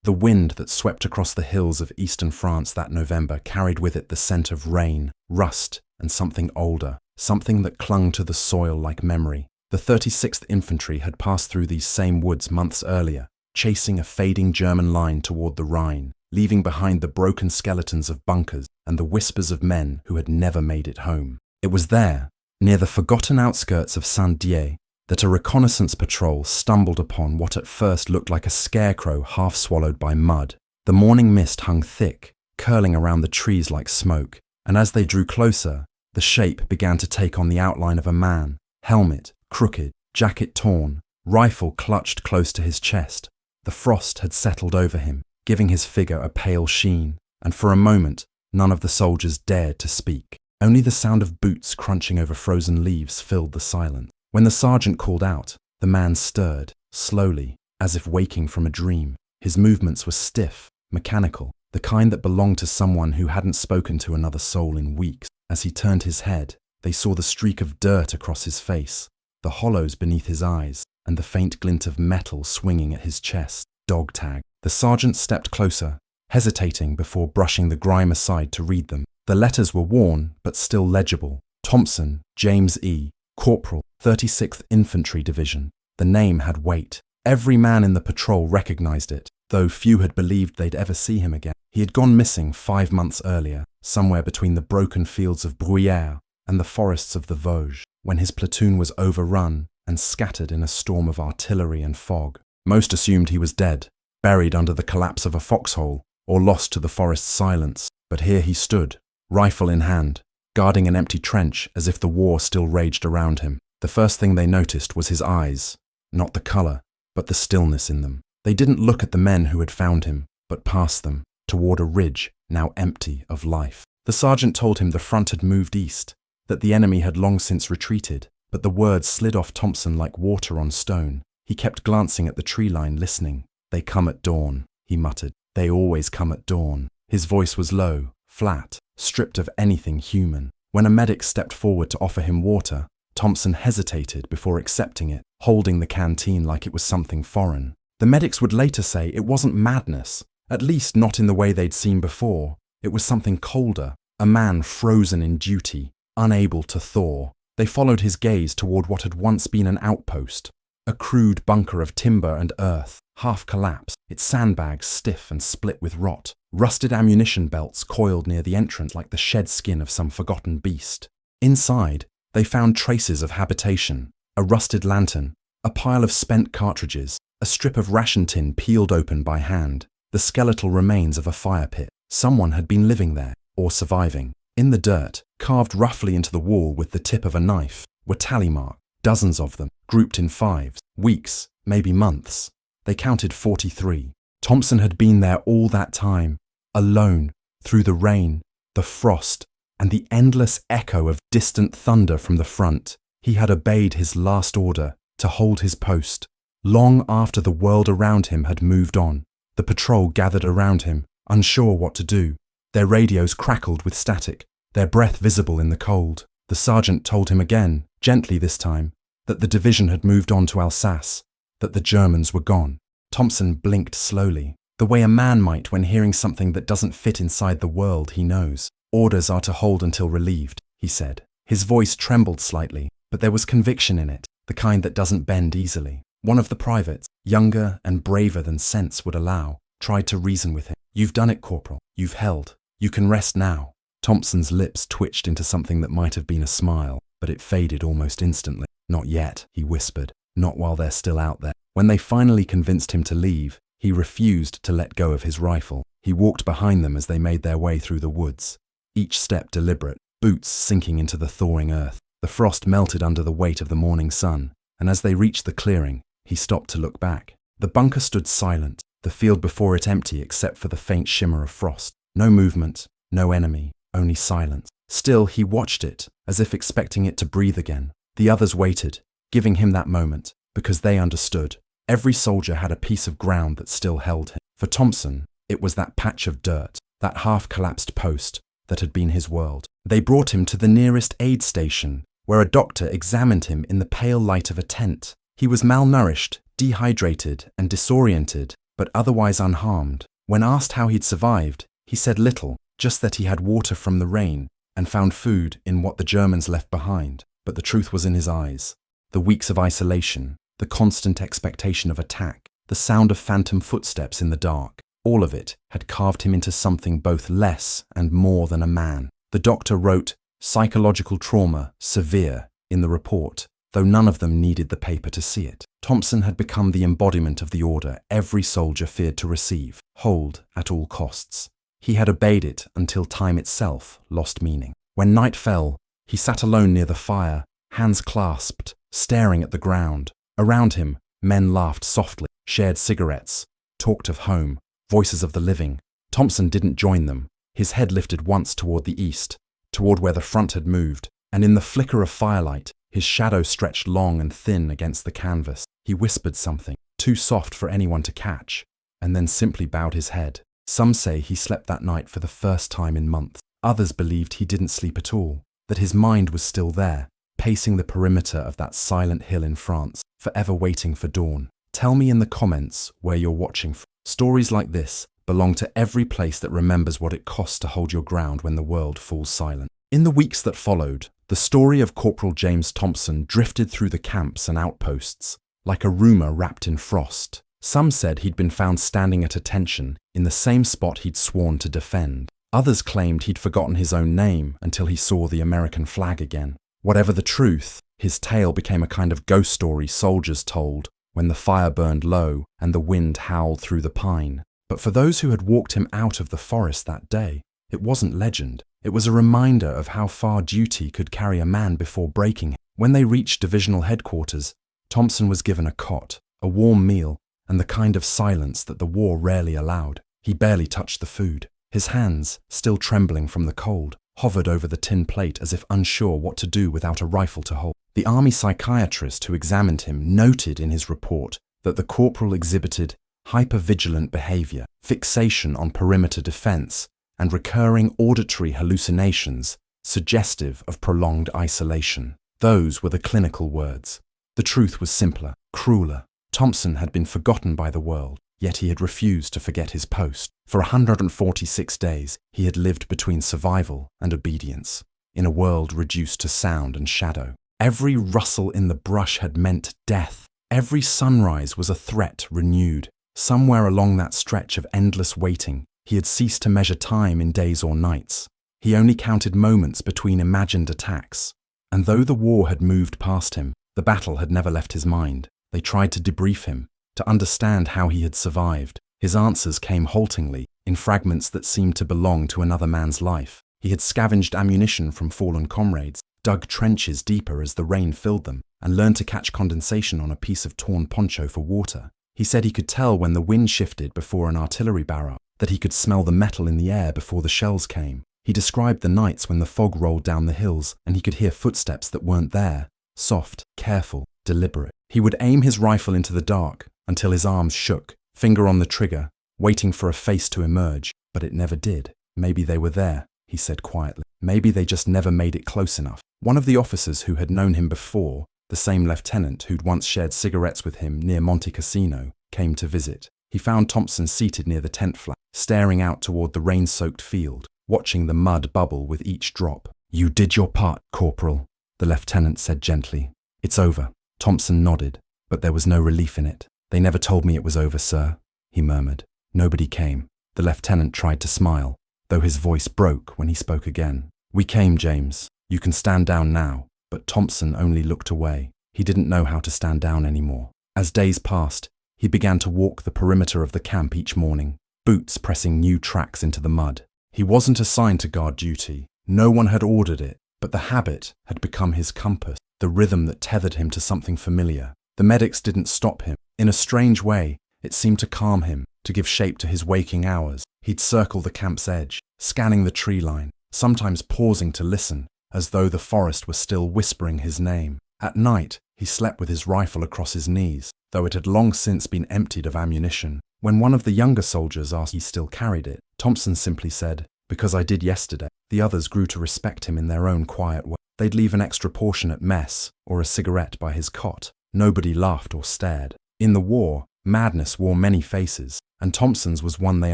The wind that swept across the hills of eastern France that November carried with it the scent of rain, rust, and something older, something that clung to the soil like memory. The 36th Infantry had passed through these same woods months earlier, chasing a fading German line toward the Rhine, leaving behind the broken skeletons of bunkers and the whispers of men who had never made it home. It was there, near the forgotten outskirts of Saint-Dié, that a reconnaissance patrol stumbled upon what at first looked like a scarecrow half swallowed by mud. The morning mist hung thick, curling around the trees like smoke, and as they drew closer, the shape began to take on the outline of a man, helmet crooked, jacket torn, rifle clutched close to his chest. The frost had settled over him, giving his figure a pale sheen, and for a moment, none of the soldiers dared to speak. Only the sound of boots crunching over frozen leaves filled the silence. When the sergeant called out, the man stirred, slowly, as if waking from a dream. His movements were stiff, mechanical, the kind that belonged to someone who hadn't spoken to another soul in weeks. As he turned his head, they saw the streak of dirt across his face, the hollows beneath his eyes, and the faint glint of metal swinging at his chest. Dog tag. The sergeant stepped closer, hesitating before brushing the grime aside to read them. The letters were worn, but still legible. Thompson, James E., Corporal, 36th Infantry Division. The name had weight. Every man in the patrol recognized it, though few had believed they'd ever see him again. He had gone missing 5 months earlier, somewhere between the broken fields of Bruyères and the forests of the Vosges, when his platoon was overrun and scattered in a storm of artillery and fog. Most assumed he was dead, buried under the collapse of a foxhole, or lost to the forest's silence. But here he stood, rifle in hand, guarding an empty trench as if the war still raged around him. The first thing they noticed was his eyes, not the color, but the stillness in them. They didn't look at the men who had found him, but past them, toward a ridge now empty of life. The sergeant told him the front had moved east, that the enemy had long since retreated, but the words slid off Thompson like water on stone. He kept glancing at the tree line, listening. "They come at dawn," he muttered. "They always come at dawn." His voice was low, flat, stripped of anything human. When a medic stepped forward to offer him water, Thompson hesitated before accepting it, holding the canteen like it was something foreign. The medics would later say it wasn't madness, at least not in the way they'd seen before. It was something colder, a man frozen in duty, unable to thaw. They followed his gaze toward what had once been an outpost, a crude bunker of timber and earth, half collapsed, its sandbags stiff and split with rot, rusted ammunition belts coiled near the entrance like the shed skin of some forgotten beast. Inside, they found traces of habitation, a rusted lantern, a pile of spent cartridges, a strip of ration tin peeled open by hand, the skeletal remains of a fire pit. Someone had been living there, or surviving. In the dirt, carved roughly into the wall with the tip of a knife, were tally marks, dozens of them, grouped in fives, weeks, maybe months. They counted 43. Thompson had been there all that time, alone, through the rain, the frost, and the endless echo of distant thunder from the front. He had obeyed his last order to hold his post, long after the world around him had moved on. The patrol gathered around him, unsure what to do. Their radios crackled with static, their breath visible in the cold. The sergeant told him again, gently this time, that the division had moved on to Alsace, that the Germans were gone. Thompson blinked slowly, the way a man might when hearing something that doesn't fit inside the world he knows. "Orders are to hold until relieved," he said. His voice trembled slightly, but there was conviction in it, the kind that doesn't bend easily. One of the privates, younger and braver than sense would allow, tried to reason with him. "You've done it, Corporal. You've held. You can rest now." Thompson's lips twitched into something that might have been a smile, but it faded almost instantly. "Not yet," he whispered. "Not while they're still out there." When they finally convinced him to leave, he refused to let go of his rifle. He walked behind them as they made their way through the woods, each step deliberate, boots sinking into the thawing earth. The frost melted under the weight of the morning sun, and as they reached the clearing, he stopped to look back. The bunker stood silent, the field before it empty except for the faint shimmer of frost. No movement, no enemy, only silence. Still, he watched it, as if expecting it to breathe again. The others waited, giving him that moment, because they understood. Every soldier had a piece of ground that still held him. For Thompson, it was that patch of dirt, that half-collapsed post, that had been his world. They brought him to the nearest aid station, where a doctor examined him in the pale light of a tent. He was malnourished, dehydrated, and disoriented, but otherwise unharmed. When asked how he'd survived, he said little, just that he had water from the rain and found food in what the Germans left behind. But the truth was in his eyes. The weeks of isolation, the constant expectation of attack, the sound of phantom footsteps in the dark, all of it had carved him into something both less and more than a man. The doctor wrote, "Psychological trauma, severe," in the report, though none of them needed the paper to see it. Thompson had become the embodiment of the order every soldier feared to receive: hold at all costs. He had obeyed it until time itself lost meaning. When night fell, he sat alone near the fire, hands clasped, staring at the ground. Around him, men laughed softly, shared cigarettes, talked of home, voices of the living. Thompson didn't join them. His head lifted once toward the east, toward where the front had moved, and in the flicker of firelight, his shadow stretched long and thin against the canvas. He whispered something, too soft for anyone to catch, and then simply bowed his head. Some say he slept that night for the first time in months. Others believed he didn't sleep at all, that his mind was still there, pacing the perimeter of that silent hill in France, forever waiting for dawn. Tell me in the comments where you're watching from. Stories like this belong to every place that remembers what it costs to hold your ground when the world falls silent. In the weeks that followed, the story of Corporal James Thompson drifted through the camps and outposts, like a rumor wrapped in frost. Some said he'd been found standing at attention in the same spot he'd sworn to defend. Others claimed he'd forgotten his own name until he saw the American flag again. Whatever the truth, his tale became a kind of ghost story soldiers told when the fire burned low and the wind howled through the pine. But for those who had walked him out of the forest that day, it wasn't legend. It was a reminder of how far duty could carry a man before breaking him. When they reached divisional headquarters, Thompson was given a cot, a warm meal, and the kind of silence that the war rarely allowed. He barely touched the food. His hands, still trembling from the cold, hovered over the tin plate as if unsure what to do without a rifle to hold. The army psychiatrist who examined him noted in his report that the corporal exhibited hypervigilant behavior, fixation on perimeter defense, and recurring auditory hallucinations suggestive of prolonged isolation. Those were the clinical words. The truth was simpler, crueler. Thompson had been forgotten by the world, yet he had refused to forget his post. For 146 days, he had lived between survival and obedience, in a world reduced to sound and shadow. Every rustle in the brush had meant death. Every sunrise was a threat renewed. Somewhere along that stretch of endless waiting, he had ceased to measure time in days or nights. He only counted moments between imagined attacks. And though the war had moved past him, the battle had never left his mind. They tried to debrief him, to understand how he had survived. His answers came haltingly, in fragments that seemed to belong to another man's life. He had scavenged ammunition from fallen comrades, dug trenches deeper as the rain filled them, and learned to catch condensation on a piece of torn poncho for water. He said he could tell when the wind shifted before an artillery barrage, that he could smell the metal in the air before the shells came. He described the nights when the fog rolled down the hills and he could hear footsteps that weren't there, soft, careful, deliberate. He would aim his rifle into the dark until his arms shook, finger on the trigger, waiting for a face to emerge, but it never did. Maybe they were there, he said quietly. Maybe they just never made it close enough. One of the officers who had known him before, the same lieutenant who'd once shared cigarettes with him near Monte Cassino, came to visit. He found Thompson seated near the tent flap, staring out toward the rain-soaked field, watching the mud bubble with each drop. "You did your part, Corporal," the lieutenant said gently. "It's over." Thompson nodded, but there was no relief in it. "They never told me it was over, sir," he murmured. "Nobody came." The lieutenant tried to smile, though his voice broke when he spoke again. "We came, James. You can stand down now." But Thompson only looked away. He didn't know how to stand down anymore. As days passed, he began to walk the perimeter of the camp each morning, boots pressing new tracks into the mud. He wasn't assigned to guard duty. No one had ordered it, but the habit had become his compass, the rhythm that tethered him to something familiar. The medics didn't stop him. In a strange way, it seemed to calm him, to give shape to his waking hours. He'd circle the camp's edge, scanning the tree line, sometimes pausing to listen, as though the forest were still whispering his name. At night, he slept with his rifle across his knees, though it had long since been emptied of ammunition. When one of the younger soldiers asked if he still carried it, Thompson simply said, "Because I did yesterday." The others grew to respect him in their own quiet way. They'd leave an extra portion at mess or a cigarette by his cot. Nobody laughed or stared. In the war, madness wore many faces. and Thompson's was one they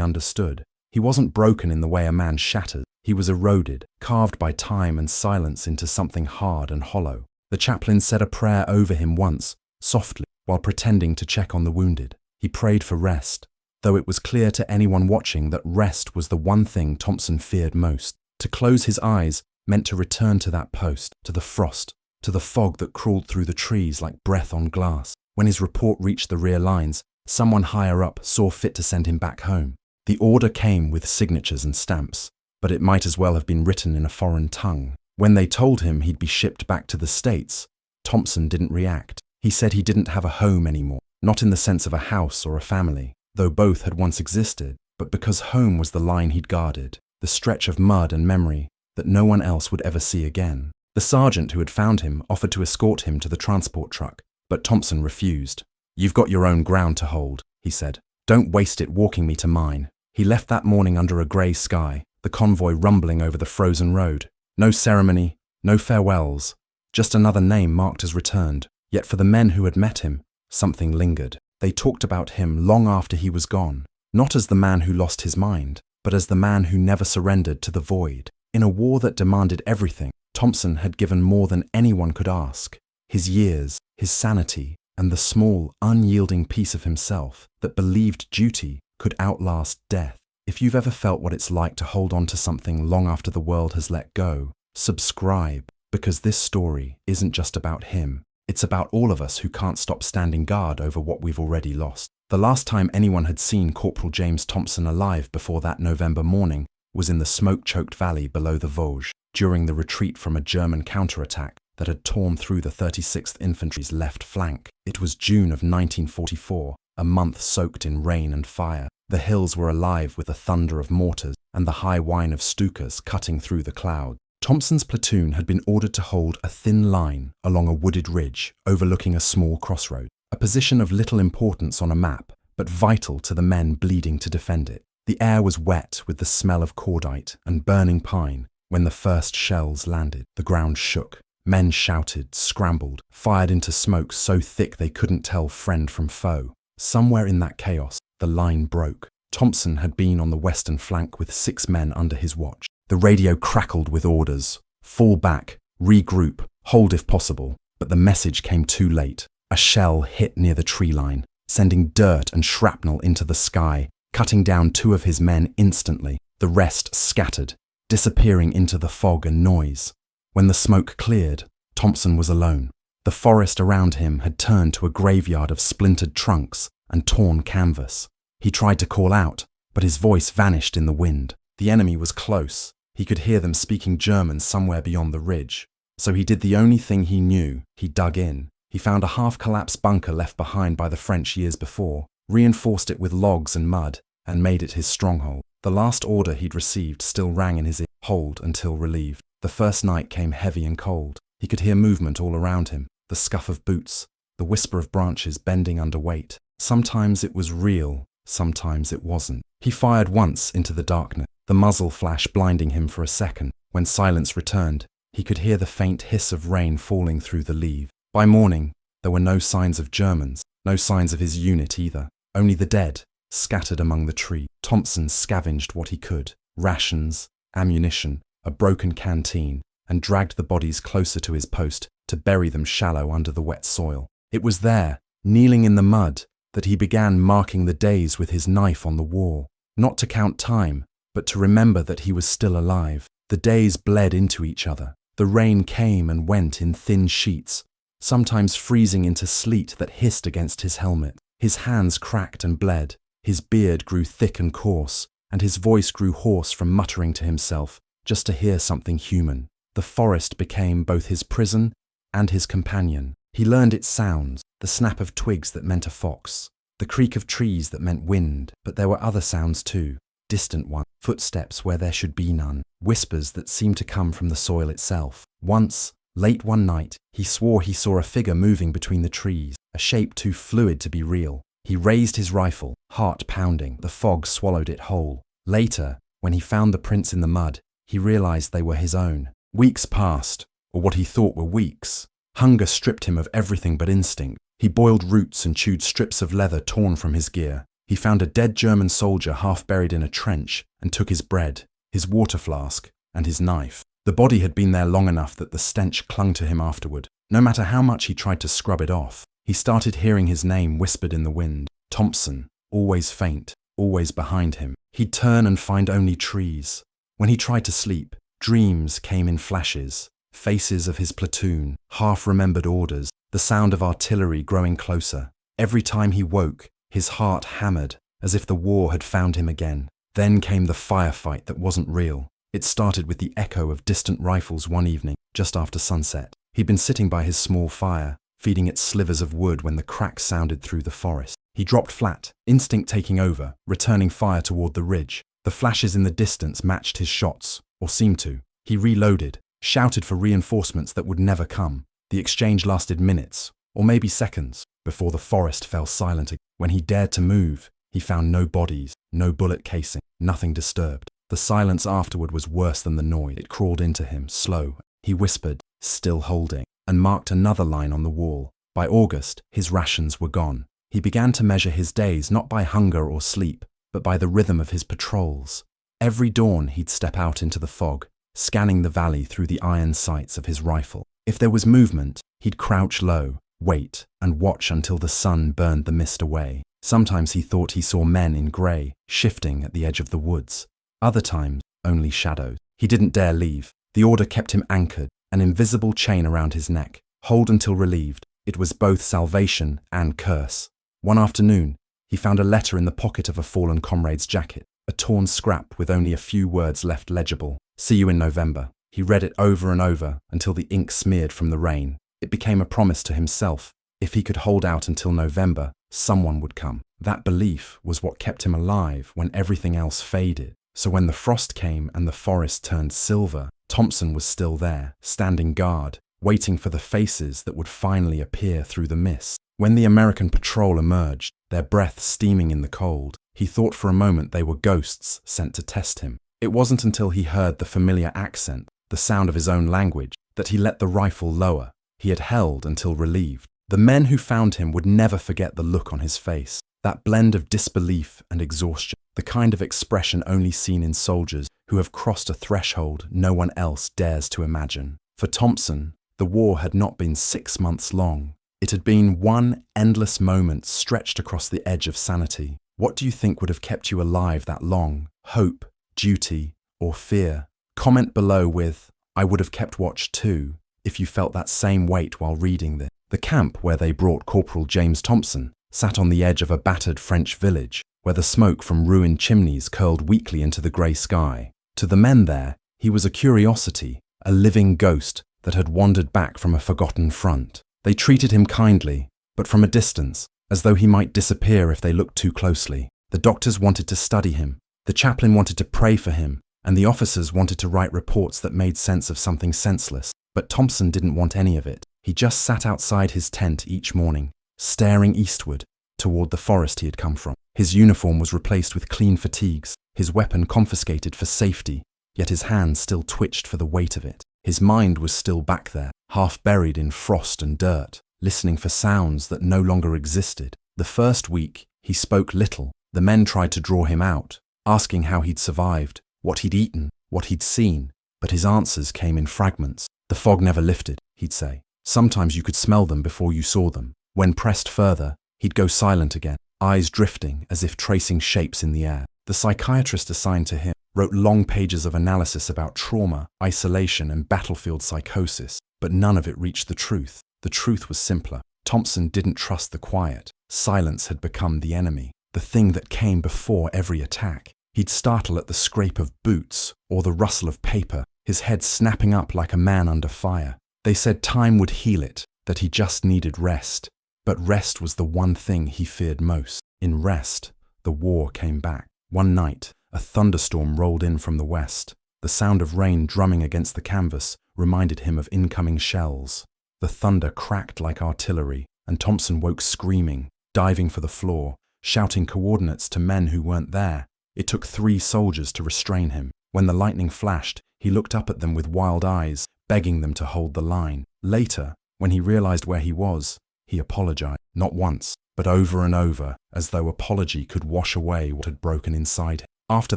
understood. He wasn't broken in the way a man shatters. He was eroded, carved by time and silence into something hard and hollow. The chaplain said a prayer over him once, softly, while pretending to check on the wounded. He prayed for rest, though it was clear to anyone watching that rest was the one thing Thompson feared most. To close his eyes meant to return to that post, to the frost, to the fog that crawled through the trees like breath on glass. When his report reached the rear lines, someone higher up saw fit to send him back home. The order came with signatures and stamps, but it might as well have been written in a foreign tongue. When they told him he'd be shipped back to the States, Thompson didn't react. He said he didn't have a home anymore, not in the sense of a house or a family, though both had once existed, but because home was the line he'd guarded, the stretch of mud and memory that no one else would ever see again. The sergeant who had found him offered to escort him to the transport truck, but Thompson refused. "You've got your own ground to hold," he said. "Don't waste it walking me to mine." He left that morning under a grey sky, the convoy rumbling over the frozen road. No ceremony, no farewells, just another name marked as returned. Yet for the men who had met him, something lingered. They talked about him long after he was gone, not as the man who lost his mind, but as the man who never surrendered to the void. In a war that demanded everything, Thompson had given more than anyone could ask. His years, his sanity, and the small, unyielding piece of himself that believed duty could outlast death. If you've ever felt what it's like to hold on to something long after the world has let go, subscribe, because this story isn't just about him. It's about all of us who can't stop standing guard over what we've already lost. The last time anyone had seen Corporal James Thompson alive before that November morning was in the smoke-choked valley below the Vosges, during the retreat from a German counterattack that had torn through the 36th Infantry's left flank. It was June of 1944, a month soaked in rain and fire. The hills were alive with the thunder of mortars and the high whine of Stukas cutting through the clouds. Thompson's platoon had been ordered to hold a thin line along a wooded ridge overlooking a small crossroad, a position of little importance on a map, but vital to the men bleeding to defend it. The air was wet with the smell of cordite and burning pine when the first shells landed. The ground shook. Men shouted, scrambled, fired into smoke so thick they couldn't tell friend from foe. Somewhere in that chaos, the line broke. Thompson had been on the western flank with 6 men under his watch. The radio crackled with orders. Fall back, regroup, hold if possible. But the message came too late. A shell hit near the tree line, sending dirt and shrapnel into the sky, cutting down 2 of his men instantly. The rest scattered, disappearing into the fog and noise. When the smoke cleared, Thompson was alone. The forest around him had turned to a graveyard of splintered trunks and torn canvas. He tried to call out, but his voice vanished in the wind. The enemy was close. He could hear them speaking German somewhere beyond the ridge. So he did the only thing he knew. He dug in. He found a half-collapsed bunker left behind by the French years before, reinforced it with logs and mud, and made it his stronghold. The last order he'd received still rang in his ear: hold until relieved. The first night came heavy and cold. He could hear movement all around him, the scuff of boots, the whisper of branches bending under weight. Sometimes it was real, sometimes it wasn't. He fired once into the darkness, the muzzle flash blinding him for a second. When silence returned, he could hear the faint hiss of rain falling through the leaves. By morning, there were no signs of Germans, no signs of his unit either, only the dead, scattered among the trees. Thompson scavenged what he could: rations, ammunition, a broken canteen, and dragged the bodies closer to his post to bury them shallow under the wet soil. It was there, kneeling in the mud, that he began marking the days with his knife on the wall, not to count time, but to remember that he was still alive. The days bled into each other. The rain came and went in thin sheets, sometimes freezing into sleet that hissed against his helmet. His hands cracked and bled, his beard grew thick and coarse, and his voice grew hoarse from muttering to himself, just to hear something human. The forest became both his prison and his companion. He learned its sounds, the snap of twigs that meant a fox, the creak of trees that meant wind, but there were other sounds too, distant ones, footsteps where there should be none, whispers that seemed to come from the soil itself. Once, late one night, he swore he saw a figure moving between the trees, a shape too fluid to be real. He raised his rifle, heart pounding. The fog swallowed it whole. Later, when he found the prints in the mud, he realized they were his own. Weeks passed, or what he thought were weeks. Hunger stripped him of everything but instinct. He boiled roots and chewed strips of leather torn from his gear. He He found a dead German soldier half buried in a trench and took his bread, his water flask, and his knife. The body had been there long enough that the stench clung to him afterward. No matter how much he tried to scrub it off, he started hearing his name whispered in the wind. Thompson, always faint, always behind him. He'd turn and find only trees. When he tried to sleep, dreams came in flashes. Faces of his platoon, half-remembered orders, the sound of artillery growing closer. Every time he woke, his heart hammered, as if the war had found him again. Then came the firefight that wasn't real. It started with the echo of distant rifles one evening, just after sunset. He'd been sitting by his small fire, feeding it slivers of wood when the cracks sounded through the forest. He dropped flat, instinct taking over, returning fire toward the ridge. The flashes in the distance matched his shots, or seemed to. He reloaded, shouted for reinforcements that would never come. The exchange lasted minutes, or maybe seconds, before the forest fell silent again. When he dared to move, he found no bodies, no bullet casing, nothing disturbed. The silence afterward was worse than the noise. It crawled into him, slow. He whispered, still holding, and marked another line on the wall. By August, his rations were gone. He began to measure his days not by hunger or sleep, but by the rhythm of his patrols. Every dawn he'd step out into the fog, scanning the valley through the iron sights of his rifle. If there was movement, he'd crouch low, wait, and watch until the sun burned the mist away. Sometimes he thought he saw men in grey, shifting at the edge of the woods. Other times, only shadows. He didn't dare leave. The order kept him anchored, an invisible chain around his neck. Hold until relieved. It was both salvation and curse. One afternoon, he found a letter in the pocket of a fallen comrade's jacket, a torn scrap with only a few words left legible. See you in November. He read it over and over until the ink smeared from the rain. It became a promise to himself. If he could hold out until November, someone would come. That belief was what kept him alive when everything else faded. So when the frost came and the forest turned silver, Thompson was still there, standing guard, waiting for the faces that would finally appear through the mist. When the American patrol emerged, their breath steaming in the cold, he thought for a moment they were ghosts sent to test him. It wasn't until he heard the familiar accent, the sound of his own language, that he let the rifle lower. He had held until relieved. The men who found him would never forget the look on his face, that blend of disbelief and exhaustion, the kind of expression only seen in soldiers who have crossed a threshold no one else dares to imagine. For Thompson, the war had not been 6 months long. It had been one endless moment stretched across the edge of sanity. What do you think would have kept you alive that long? Hope, duty, or fear? Comment below with, I would have kept watch too, if you felt that same weight while reading this. The camp where they brought Corporal James Thompson sat on the edge of a battered French village, where the smoke from ruined chimneys curled weakly into the grey sky. To the men there, he was a curiosity, a living ghost that had wandered back from a forgotten front. They treated him kindly, but from a distance, as though he might disappear if they looked too closely. The doctors wanted to study him, the chaplain wanted to pray for him, and the officers wanted to write reports that made sense of something senseless. But Thompson didn't want any of it. He just sat outside his tent each morning, staring eastward, toward the forest he had come from. His uniform was replaced with clean fatigues, his weapon confiscated for safety, yet his hands still twitched for the weight of it. His mind was still back there, half buried in frost and dirt, listening for sounds that no longer existed. The first week, he spoke little. The men tried to draw him out, asking how he'd survived, what he'd eaten, what he'd seen, but his answers came in fragments. The fog never lifted, he'd say. Sometimes you could smell them before you saw them. When pressed further, he'd go silent again, eyes drifting as if tracing shapes in the air. The psychiatrist assigned to him wrote long pages of analysis about trauma, isolation, and battlefield psychosis, but none of it reached the truth. The truth was simpler. Thompson didn't trust the quiet. Silence had become the enemy, the thing that came before every attack. He'd startle at the scrape of boots or the rustle of paper, his head snapping up like a man under fire. They said time would heal it, that he just needed rest. But rest was the one thing he feared most. In rest, the war came back. One night, a thunderstorm rolled in from the west. The sound of rain drumming against the canvas reminded him of incoming shells. The thunder cracked like artillery, and Thompson woke screaming, diving for the floor, shouting coordinates to men who weren't there. It took 3 soldiers to restrain him. When the lightning flashed, he looked up at them with wild eyes, begging them to hold the line. Later, when he realized where he was, he apologized. Not once, but over and over, as though apology could wash away what had broken inside him. After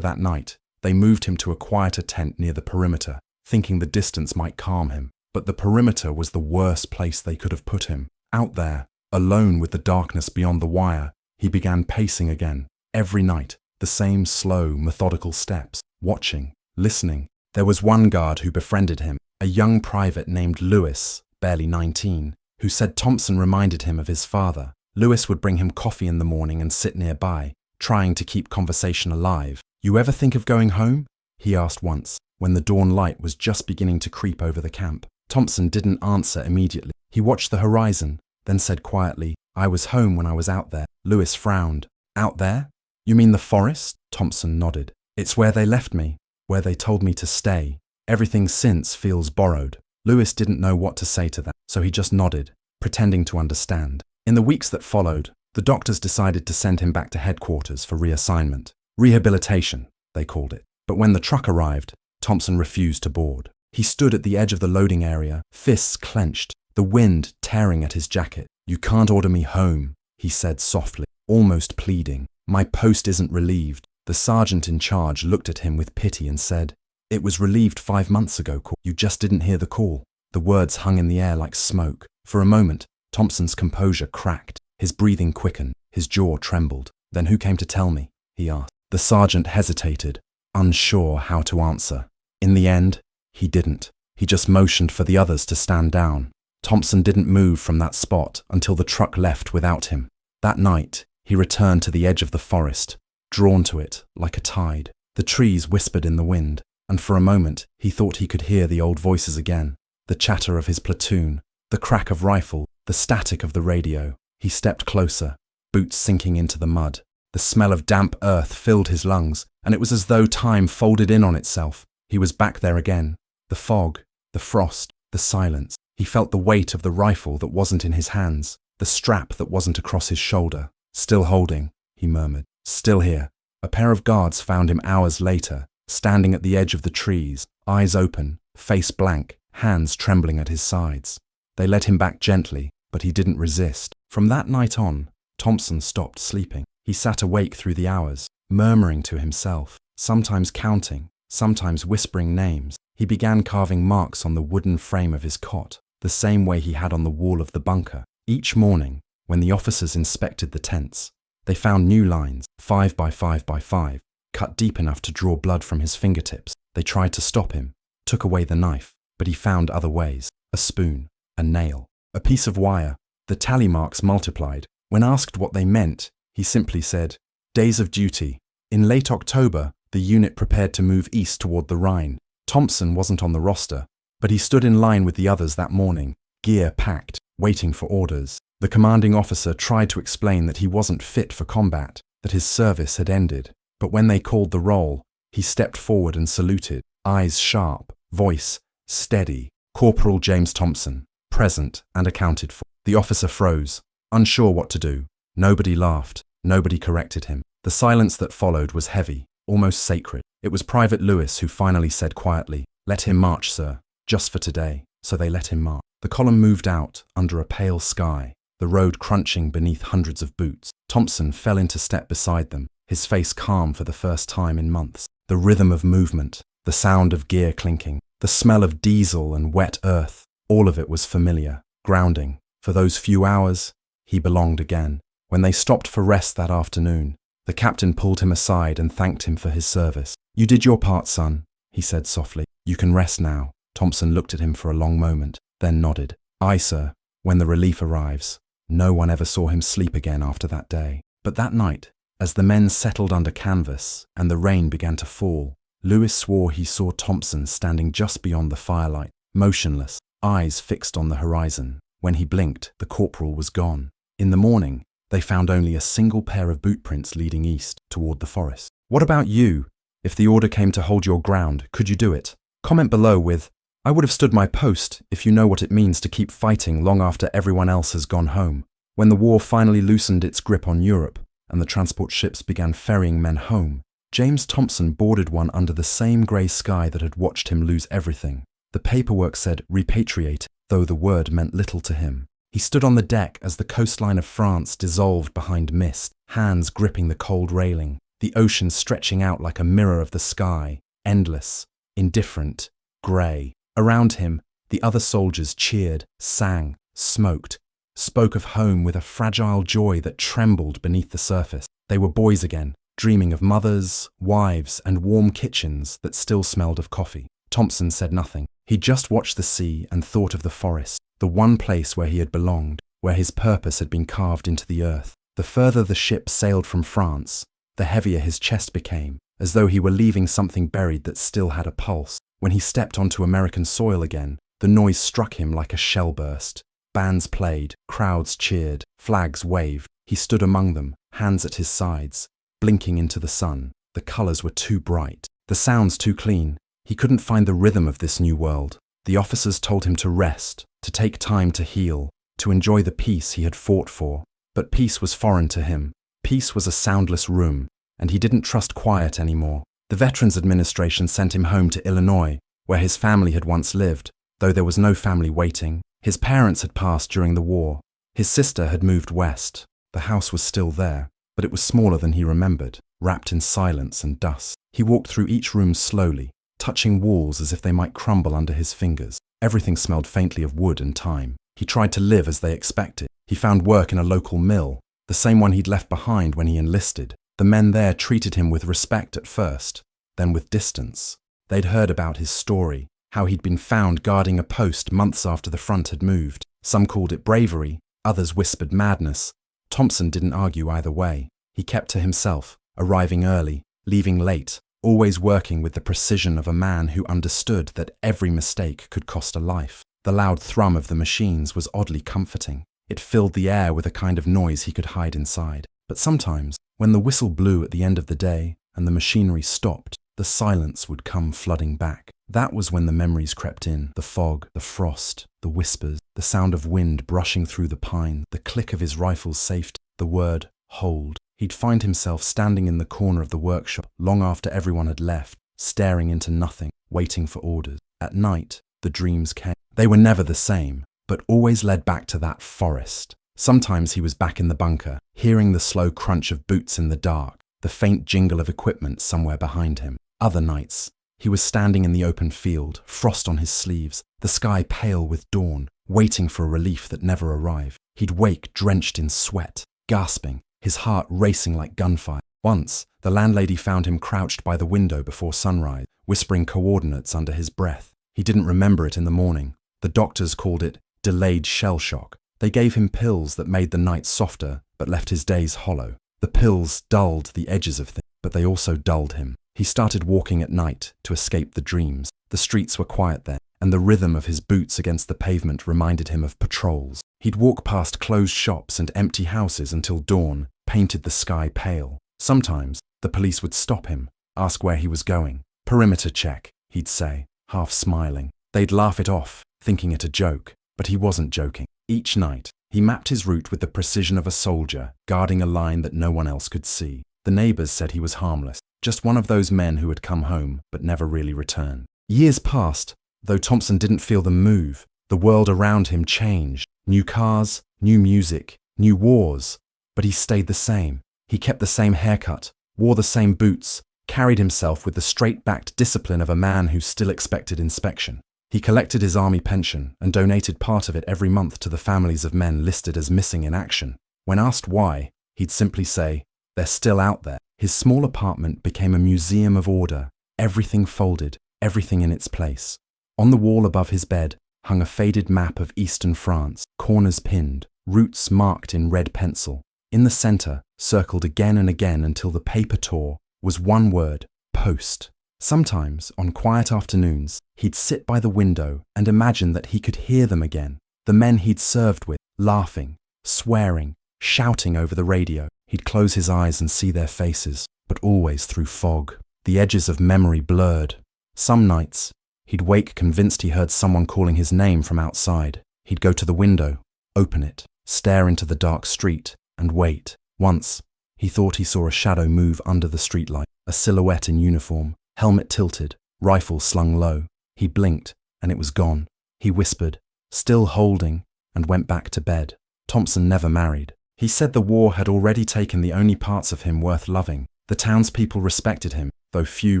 that night, they moved him to a quieter tent near the perimeter, thinking the distance might calm him. But the perimeter was the worst place they could have put him. Out there, alone with the darkness beyond the wire, he began pacing again. Every night, the same slow, methodical steps, watching, listening. There was one guard who befriended him, a young private named Lewis, barely 19, who said Thompson reminded him of his father. Lewis would bring him coffee in the morning and sit nearby, trying to keep conversation alive. "You ever think of going home?" he asked once, when the dawn light was just beginning to creep over the camp. Thompson didn't answer immediately. He watched the horizon, then said quietly, "I was home when I was out there." Lewis frowned. "Out there? You mean the forest?" Thompson nodded. "It's where they left me, where they told me to stay. Everything since feels borrowed." Lewis didn't know what to say to that, so he just nodded, pretending to understand. In the weeks that followed, the doctors decided to send him back to headquarters for reassignment. Rehabilitation, they called it. But when the truck arrived, Thompson refused to board. He stood at the edge of the loading area, fists clenched, the wind tearing at his jacket. "You can't order me home," he said softly, almost pleading. "My post isn't relieved." The sergeant in charge looked at him with pity and said, "It was relieved 5 months ago. You just didn't hear the call." The words hung in the air like smoke. For a moment, Thompson's composure cracked. His breathing quickened. His jaw trembled. "Then who came to tell me?" he asked. The sergeant hesitated, unsure how to answer. In the end, he didn't. He just motioned for the others to stand down. Thompson didn't move from that spot until the truck left without him. That night, he returned to the edge of the forest, drawn to it like a tide. The trees whispered in the wind, and for a moment he thought he could hear the old voices again, the chatter of his platoon, the crack of rifle, the static of the radio. He stepped closer, boots sinking into the mud. The smell of damp earth filled his lungs, and it was as though time folded in on itself. He was back there again. The fog, the frost, the silence. He felt the weight of the rifle that wasn't in his hands, the strap that wasn't across his shoulder. "Still holding," he murmured. "Still here." A pair of guards found him hours later, standing at the edge of the trees, eyes open, face blank, hands trembling at his sides. They led him back gently, but he didn't resist. From that night on, Thompson stopped sleeping. He sat awake through the hours, murmuring to himself, sometimes counting, sometimes whispering names. He began carving marks on the wooden frame of his cot, the same way he had on the wall of the bunker. Each morning, when the officers inspected the tents, they found new lines, 5 by 5 by 5, cut deep enough to draw blood from his fingertips. They tried to stop him, took away the knife, but he found other ways. A spoon, a nail, a piece of wire. The tally marks multiplied. When asked what they meant, he simply said, "Days of duty." In late October, the unit prepared to move east toward the Rhine. Thompson wasn't on the roster, but he stood in line with the others that morning, gear packed, waiting for orders. The commanding officer tried to explain that he wasn't fit for combat, that his service had ended. But when they called the roll, he stepped forward and saluted, eyes sharp, voice steady. "Corporal James Thompson, present and accounted for." The officer froze, unsure what to do. Nobody laughed, nobody corrected him. The silence that followed was heavy, almost sacred. It was Private Lewis who finally said quietly, "Let him march, sir, just for today." So they let him march. The column moved out under a pale sky, the road crunching beneath hundreds of boots. Thompson fell into step beside them, his face calm for the first time in months. The rhythm of movement, the sound of gear clinking, the smell of diesel and wet earth, all of it was familiar, grounding. For those few hours, he belonged again. When they stopped for rest that afternoon, the captain pulled him aside and thanked him for his service. "You did your part, son," he said softly. "You can rest now." Thompson looked at him for a long moment, then nodded. "Aye, sir, when the relief arrives." No one ever saw him sleep again after that day. But that night, as the men settled under canvas and the rain began to fall, Lewis swore he saw Thompson standing just beyond the firelight, motionless, eyes fixed on the horizon. When he blinked, the corporal was gone. In the morning, they found only a single pair of boot prints leading east toward the forest. What about you? If the order came to hold your ground, could you do it? Comment below with, "I would have stood my post," if you know what it means to keep fighting long after everyone else has gone home. When the war finally loosened its grip on Europe and the transport ships began ferrying men home, James Thompson boarded one under the same grey sky that had watched him lose everything. The paperwork said repatriate, though the word meant little to him. He stood on the deck as the coastline of France dissolved behind mist, hands gripping the cold railing, the ocean stretching out like a mirror of the sky, endless, indifferent, grey. Around him, the other soldiers cheered, sang, smoked, spoke of home with a fragile joy that trembled beneath the surface. They were boys again, dreaming of mothers, wives, and warm kitchens that still smelled of coffee. Thompson said nothing. He just watched the sea and thought of the forest, the one place where he had belonged, where his purpose had been carved into the earth. The further the ship sailed from France, the heavier his chest became, as though he were leaving something buried that still had a pulse. When he stepped onto American soil again, the noise struck him like a shell burst. Bands played, crowds cheered, flags waved. He stood among them, hands at his sides, blinking into the sun. The colours were too bright, the sounds too clean. He couldn't find the rhythm of this new world. The officers told him to rest, to take time to heal, to enjoy the peace he had fought for. But peace was foreign to him. Peace was a soundless room, and he didn't trust quiet anymore. The Veterans Administration sent him home to Illinois, where his family had once lived, though there was no family waiting. His parents had passed during the war. His sister had moved west. The house was still there, but it was smaller than he remembered, wrapped in silence and dust. He walked through each room slowly, touching walls as if they might crumble under his fingers. Everything smelled faintly of wood and thyme. He tried to live as they expected. He found work in a local mill, the same one he'd left behind when he enlisted. The men there treated him with respect at first, then with distance. They'd heard about his story, how he'd been found guarding a post months after the front had moved. Some called it bravery, others whispered madness. Thompson didn't argue either way. He kept to himself, arriving early, leaving late, always working with the precision of a man who understood that every mistake could cost a life. The loud thrum of the machines was oddly comforting. It filled the air with a kind of noise he could hide inside. But sometimes, when the whistle blew at the end of the day and the machinery stopped, the silence would come flooding back. That was when the memories crept in, the fog, the frost, the whispers, the sound of wind brushing through the pine, the click of his rifle's safety, the word, hold. He'd find himself standing in the corner of the workshop long after everyone had left, staring into nothing, waiting for orders. At night, the dreams came. They were never the same, but always led back to that forest. Sometimes he was back in the bunker, hearing the slow crunch of boots in the dark, the faint jingle of equipment somewhere behind him. Other nights, he was standing in the open field, frost on his sleeves, the sky pale with dawn, waiting for a relief that never arrived. He'd wake drenched in sweat, gasping, his heart racing like gunfire. Once, the landlady found him crouched by the window before sunrise, whispering coordinates under his breath. He didn't remember it in the morning. The doctors called it delayed shell shock. They gave him pills that made the nights softer, but left his days hollow. The pills dulled the edges of things, but they also dulled him. He started walking at night to escape the dreams. The streets were quiet then, and the rhythm of his boots against the pavement reminded him of patrols. He'd walk past closed shops and empty houses until dawn painted the sky pale. Sometimes, the police would stop him, ask where he was going. Perimeter check, he'd say, half smiling. They'd laugh it off, thinking it a joke, but he wasn't joking. Each night, he mapped his route with the precision of a soldier, guarding a line that no one else could see. The neighbors said he was harmless, just one of those men who had come home but never really returned. Years passed, though Thompson didn't feel them move. The world around him changed. New cars, new music, new wars. But he stayed the same. He kept the same haircut, wore the same boots, carried himself with the straight-backed discipline of a man who still expected inspection. He collected his army pension and donated part of it every month to the families of men listed as missing in action. When asked why, he'd simply say, "They're still out there." His small apartment became a museum of order, everything folded, everything in its place. On the wall above his bed hung a faded map of eastern France, corners pinned, routes marked in red pencil. In the center, circled again and again until the paper tore, was one word, post. Sometimes, on quiet afternoons, he'd sit by the window and imagine that he could hear them again, the men he'd served with, laughing, swearing, shouting over the radio. He'd close his eyes and see their faces, but always through fog. The edges of memory blurred. Some nights, he'd wake convinced he heard someone calling his name from outside. He'd go to the window, open it, stare into the dark street, and wait. Once, he thought he saw a shadow move under the streetlight, a silhouette in uniform, helmet tilted, rifle slung low. He blinked, and it was gone. He whispered, still holding, and went back to bed. Thompson never married. He said the war had already taken the only parts of him worth loving. The townspeople respected him, though few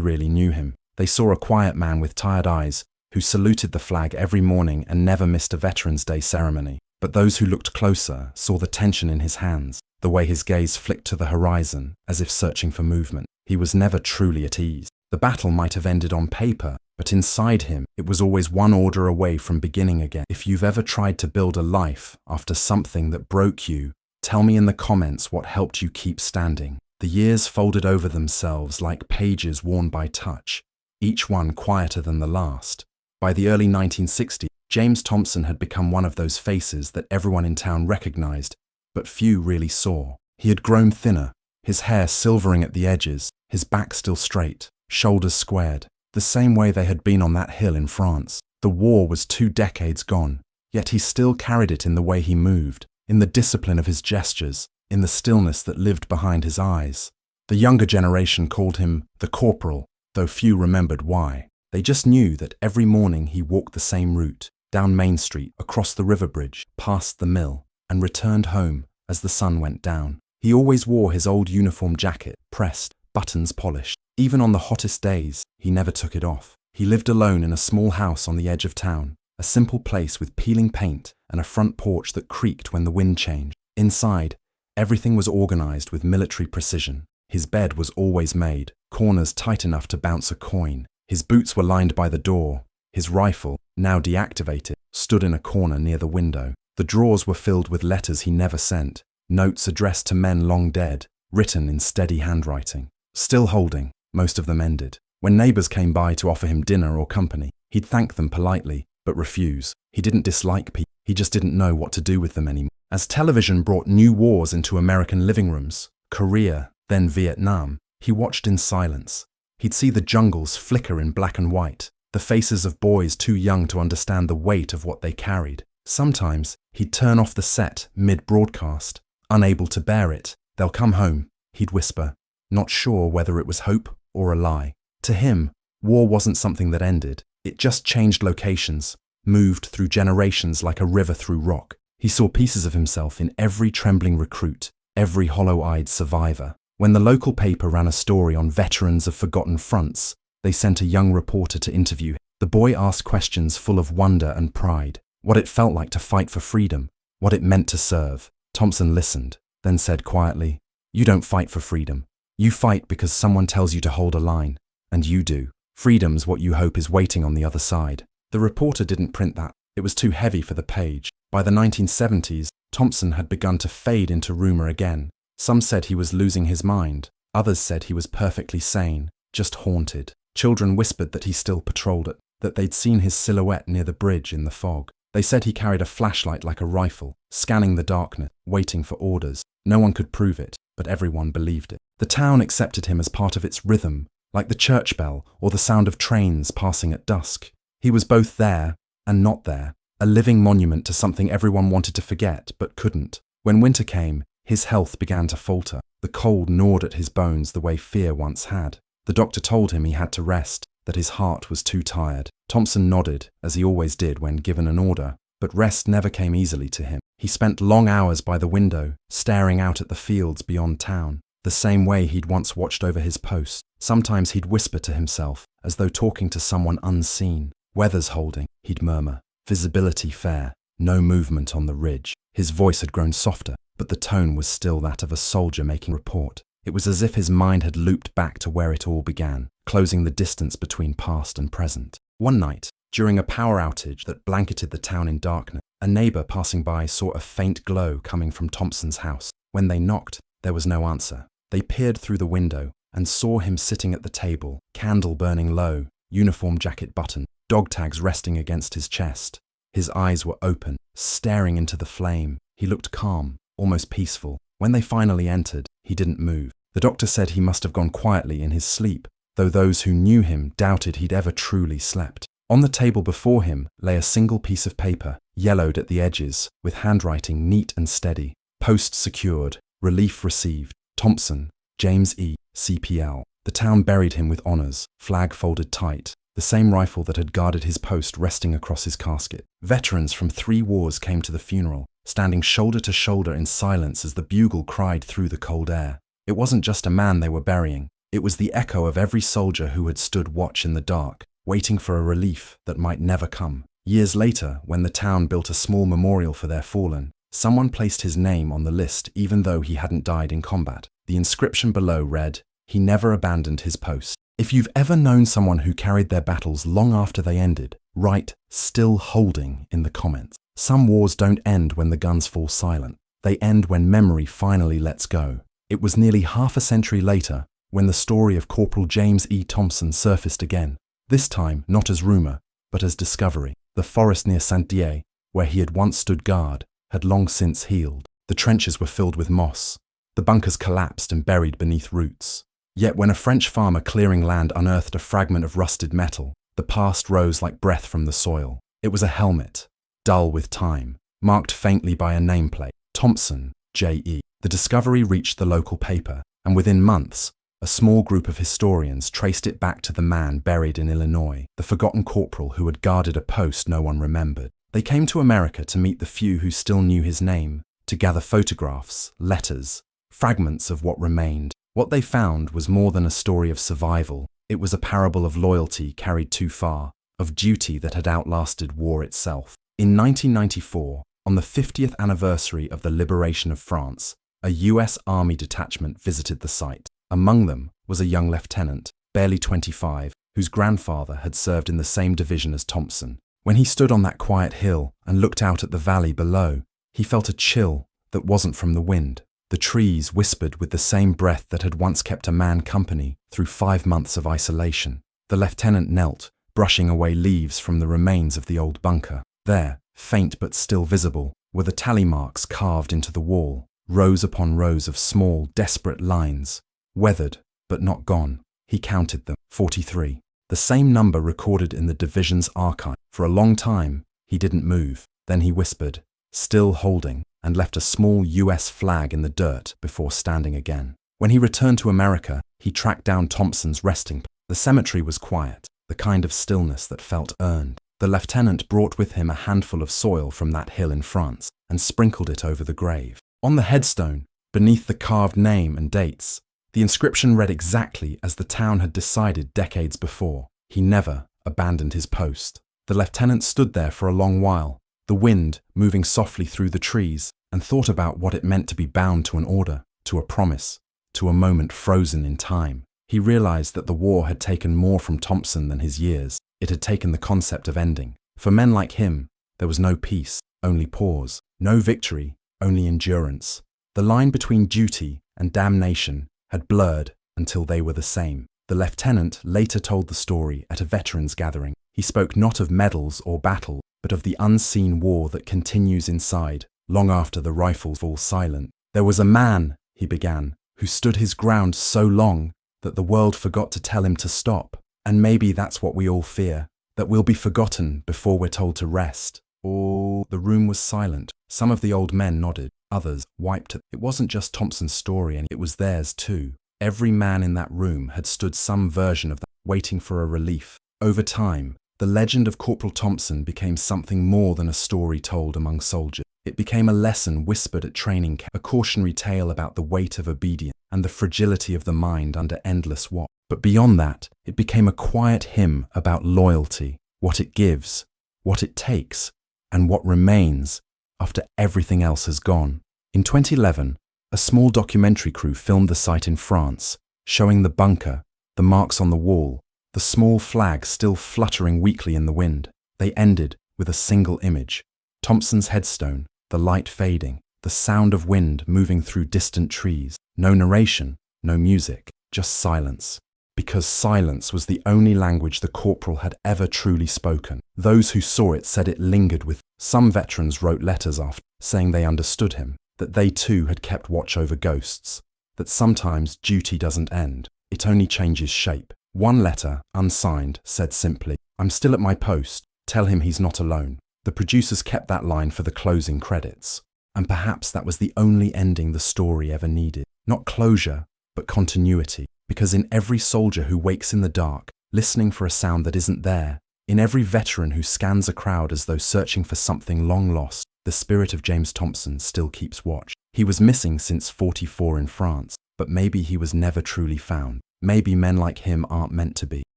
really knew him. They saw a quiet man with tired eyes, who saluted the flag every morning and never missed a Veterans Day ceremony. But those who looked closer saw the tension in his hands, the way his gaze flicked to the horizon, as if searching for movement. He was never truly at ease. The battle might have ended on paper, but inside him, it was always one order away from beginning again. If you've ever tried to build a life after something that broke you, tell me in the comments what helped you keep standing. The years folded over themselves like pages worn by touch, each one quieter than the last. By the early 1960s, James Thompson had become one of those faces that everyone in town recognized, but few really saw. He had grown thinner, his hair silvering at the edges, his back still straight, shoulders squared, the same way they had been on that hill in France. The war was 2 decades gone, yet he still carried it in the way he moved, in the discipline of his gestures, in the stillness that lived behind his eyes. The younger generation called him the Corporal, though few remembered why. They just knew that every morning he walked the same route, down Main Street, across the river bridge, past the mill, and returned home as the sun went down. He always wore his old uniform jacket, pressed, buttons polished. Even on the hottest days, he never took it off. He lived alone in a small house on the edge of town, a simple place with peeling paint and a front porch that creaked when the wind changed. Inside, everything was organized with military precision. His bed was always made, corners tight enough to bounce a coin. His boots were lined by the door. His rifle, now deactivated, stood in a corner near the window. The drawers were filled with letters he never sent, notes addressed to men long dead, written in steady handwriting. Still holding, most of them ended. When neighbors came by to offer him dinner or company, he'd thank them politely, but refuse. He didn't dislike people, he just didn't know what to do with them anymore. As television brought new wars into American living rooms, Korea, then Vietnam, he watched in silence. He'd see the jungles flicker in black and white, the faces of boys too young to understand the weight of what they carried. Sometimes he'd turn off the set mid-broadcast, unable to bear it. "They'll come home," he'd whisper, not sure whether it was hope or a lie. To him, war wasn't something that ended. It just changed locations, moved through generations like a river through rock. He saw pieces of himself in every trembling recruit, every hollow-eyed survivor. When the local paper ran a story on veterans of forgotten fronts, they sent a young reporter to interview him. The boy asked questions full of wonder and pride. What it felt like to fight for freedom, what it meant to serve. Thompson listened, then said quietly, "You don't fight for freedom. You fight because someone tells you to hold a line, and you do. Freedom's what you hope is waiting on the other side." The reporter didn't print that. It was too heavy for the page. By the 1970s, Thompson had begun to fade into rumor again. Some said he was losing his mind. Others said he was perfectly sane, just haunted. Children whispered that he still patrolled it, that they'd seen his silhouette near the bridge in the fog. They said he carried a flashlight like a rifle, scanning the darkness, waiting for orders. No one could prove it, but everyone believed it. The town accepted him as part of its rhythm, like the church bell or the sound of trains passing at dusk. He was both there and not there, a living monument to something everyone wanted to forget but couldn't. When winter came, his health began to falter. The cold gnawed at his bones the way fear once had. The doctor told him he had to rest, that his heart was too tired. Thompson nodded, as he always did when given an order, but rest never came easily to him. He spent long hours by the window, staring out at the fields beyond town, the same way he'd once watched over his post. Sometimes he'd whisper to himself, as though talking to someone unseen. "Weather's holding," he'd murmur. "Visibility fair. No movement on the ridge." His voice had grown softer, but the tone was still that of a soldier making report. It was as if his mind had looped back to where it all began, closing the distance between past and present. One night, during a power outage that blanketed the town in darkness, a neighbor passing by saw a faint glow coming from Thompson's house. When they knocked, there was no answer. They peered through the window and saw him sitting at the table, candle burning low, uniform jacket buttoned, dog tags resting against his chest. His eyes were open, staring into the flame. He looked calm, almost peaceful. When they finally entered, he didn't move. The doctor said he must have gone quietly in his sleep, though those who knew him doubted he'd ever truly slept. On the table before him lay a single piece of paper, yellowed at the edges, with handwriting neat and steady. Post secured, relief received. Thompson, James E., CPL. The town buried him with honors, flag folded tight. the same rifle that had guarded his post resting across his casket. Veterans from 3 wars came to the funeral, standing shoulder to shoulder in silence as the bugle cried through the cold air. It wasn't just a man they were burying. It was the echo of every soldier who had stood watch in the dark, waiting for a relief that might never come. Years later, when the town built a small memorial for their fallen, someone placed his name on the list even though he hadn't died in combat. The inscription below read, "He never abandoned his post." If you've ever known someone who carried their battles long after they ended, write "still holding" in the comments. Some wars don't end when the guns fall silent. They end when memory finally lets go. It was nearly half a century later when the story of Corporal James E. Thompson surfaced again, this time not as rumor, but as discovery. The forest near Saint-Dié, where he had once stood guard, had long since healed. The trenches were filled with moss. The bunkers collapsed and buried beneath roots. Yet when a French farmer clearing land unearthed a fragment of rusted metal, the past rose like breath from the soil. It was a helmet, dull with time, marked faintly by a nameplate, Thompson, J.E. The discovery reached the local paper, and within months, a small group of historians traced it back to the man buried in Illinois, the forgotten corporal who had guarded a post no one remembered. They came to America to meet the few who still knew his name, to gather photographs, letters, fragments of what remained. What they found was more than a story of survival. It was a parable of loyalty carried too far, of duty that had outlasted war itself. In 1994, on the 50th anniversary of the liberation of France, a US Army detachment visited the site. Among them was a young lieutenant, barely 25, whose grandfather had served in the same division as Thompson. When he stood on that quiet hill and looked out at the valley below, he felt a chill that wasn't from the wind. The trees whispered with the same breath that had once kept a man company through 5 months of isolation. The lieutenant knelt, brushing away leaves from the remains of the old bunker. There, faint but still visible, were the tally marks carved into the wall, rows upon rows of small, desperate lines, weathered but not gone. He counted them, 43. The same number recorded in the division's archive. For a long time, he didn't move. Then he whispered, "Still holding," and left a small US flag in the dirt before standing again. When he returned to America, he tracked down Thompson's resting place. The cemetery was quiet, the kind of stillness that felt earned. The lieutenant brought with him a handful of soil from that hill in France and sprinkled it over the grave. On the headstone, beneath the carved name and dates, the inscription read exactly as the town had decided decades before. He never abandoned his post. The lieutenant stood there for a long while, the wind moving softly through the trees, and thought about what it meant to be bound to an order, to a promise, to a moment frozen in time. He realized that the war had taken more from Thompson than his years. It had taken the concept of ending. For men like him, there was no peace, only pause, no victory, only endurance. The line between duty and damnation had blurred until they were the same. The lieutenant later told the story at a veterans gathering. He spoke not of medals or battle, but of the unseen war that continues inside, long after the rifles fall silent. "There was a man," he began, "who stood his ground so long that the world forgot to tell him to stop. And maybe that's what we all fear, that we'll be forgotten before we're told to rest." Oh, the room was silent. Some of the old men nodded, others wiped it. It wasn't just Thompson's story, and it was theirs too. Every man in that room had stood some version of that, waiting for a relief. Over time, the legend of Corporal Thompson became something more than a story told among soldiers. It became a lesson whispered at training camp, a cautionary tale about the weight of obedience and the fragility of the mind under endless watch. But beyond that, it became a quiet hymn about loyalty, what it gives, what it takes, and what remains after everything else has gone. In 2011, a small documentary crew filmed the site in France, showing the bunker, the marks on the wall, the small flag still fluttering weakly in the wind. They ended with a single image: Thompson's headstone, the light fading, the sound of wind moving through distant trees. No narration, no music, just silence. Because silence was the only language the corporal had ever truly spoken. Those who saw it said it lingered with. Some veterans wrote letters after, saying they understood him, that they too had kept watch over ghosts, that sometimes duty doesn't end, it only changes shape. One letter, unsigned, said simply, "I'm still at my post, tell him he's not alone." The producers kept that line for the closing credits, and perhaps that was the only ending the story ever needed. Not closure, but continuity, because in every soldier who wakes in the dark, listening for a sound that isn't there. In every veteran who scans a crowd as though searching for something long lost, the spirit of James Thompson still keeps watch. He was missing since '44 in France, but maybe he was never truly found. Maybe men like him aren't meant to be.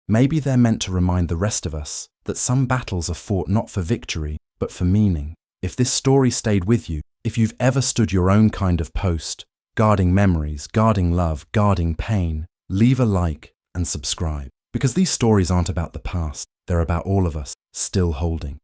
Maybe they're meant to remind the rest of us that some battles are fought not for victory, but for meaning. If this story stayed with you, if you've ever stood your own kind of post, guarding memories, guarding love, guarding pain, leave a like and subscribe. Because these stories aren't about the past, they're about all of us still holding.